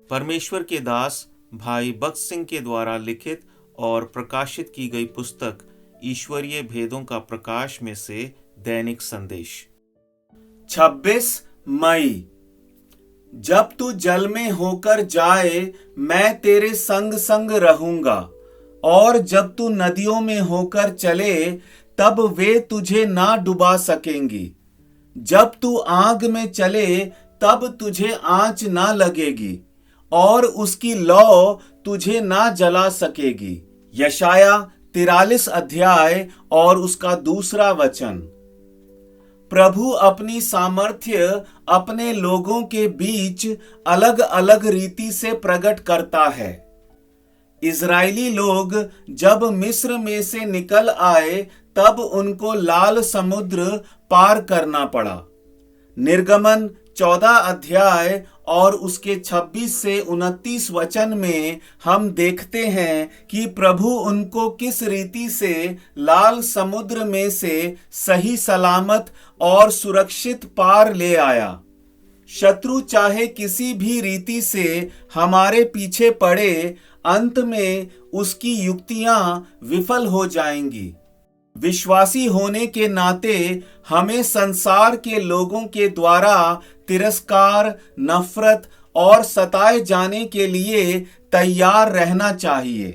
परमेश्वर के दास भाई बख्श सिंह के द्वारा लिखित और प्रकाशित की गई पुस्तक ईश्वरीय भेदों का प्रकाश में से दैनिक संदेश। 26 मई। जब तू जल में होकर जाए मैं तेरे संग संग रहूंगा, और जब तू नदियों में होकर चले तब वे तुझे ना डुबा सकेंगी। जब तू आग में चले तब तुझे आंच ना लगेगी, और उसकी लौ तुझे ना जला सकेगी। यशाया 43 अध्याय और उसका 2 वचन। प्रभु अपनी सामर्थ्य अपने लोगों के बीच अलग अलग रीति से प्रकट करता है। इजरायली लोग जब मिस्र में से निकल आए तब उनको लाल समुद्र पार करना पड़ा। निर्गमन 14 अध्याय और उसके 26 से 29 वचन में हम देखते हैं कि प्रभु उनको किस रीति से लाल समुद्र में से सही सलामत और सुरक्षित पार ले आया। शत्रु चाहे किसी भी रीति से हमारे पीछे पड़े, अंत में उसकी युक्तियां विफल हो जाएंगी। विश्वासी होने के नाते हमें संसार के लोगों के द्वारा तिरस्कार, नफरत और सताए जाने के लिए तैयार रहना चाहिए।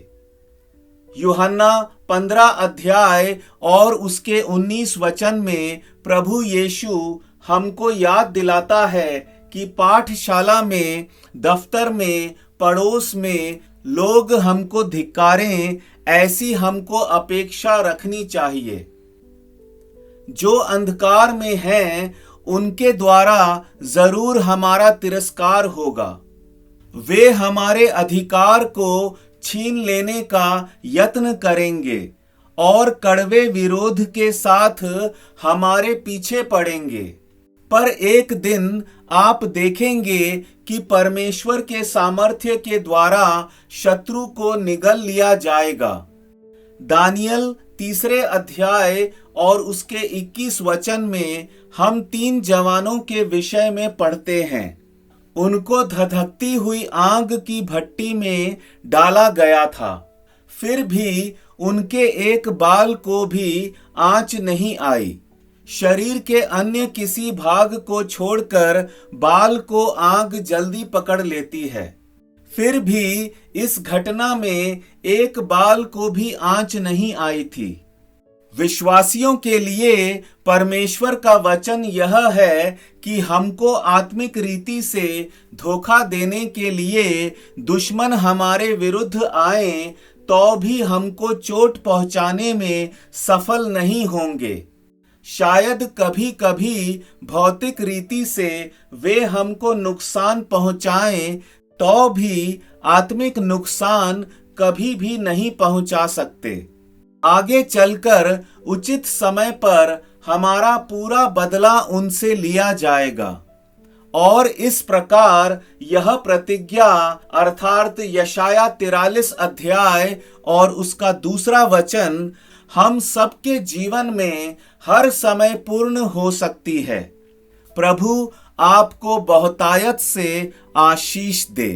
यूहन्ना 15 अध्याय और उसके 19 वचन में प्रभु यीशु हमको याद दिलाता है कि पाठशाला में, दफ्तर में, पड़ोस में लोग हमको धिक्कारें, ऐसी हमको अपेक्षा रखनी चाहिए। जो अंधकार में हैं उनके द्वारा जरूर हमारा तिरस्कार होगा। वे हमारे अधिकार को छीन लेने का यत्न करेंगे और कड़वे विरोध के साथ हमारे पीछे पड़ेंगे। पर एक दिन आप देखेंगे कि परमेश्वर के सामर्थ्य के द्वारा शत्रु को निगल लिया जाएगा। दानियल 3 अध्याय और उसके 21 वचन में हम 3 जवानों के विषय में पढ़ते हैं। उनको धधकती हुई आग की भट्टी में डाला गया था, फिर भी उनके एक बाल को भी आंच नहीं आई। शरीर के अन्य किसी भाग को छोड़कर बाल को आग जल्दी पकड़ लेती है। फिर भी इस घटना में एक बाल को भी आंच नहीं आई थी। विश्वासियों के लिए परमेश्वर का वचन यह है कि हमको आत्मिक रीति से धोखा देने के लिए दुश्मन हमारे विरुद्ध आए तो भी हमको चोट पहुंचाने में सफल नहीं होंगे। शायद कभी कभी भौतिक रीति से वे हमको नुकसान पहुंचाएं तो भी आत्मिक नुकसान कभी भी नहीं पहुंचा सकते। आगे चलकर उचित समय पर हमारा पूरा बदला उनसे लिया जाएगा। और इस प्रकार यह प्रतिज्ञा अर्थात यशाया 43 अध्याय और उसका 2 वचन हम सबके जीवन में हर समय पूर्ण हो सकती है। प्रभु आपको बहुतायत से आशीष दे।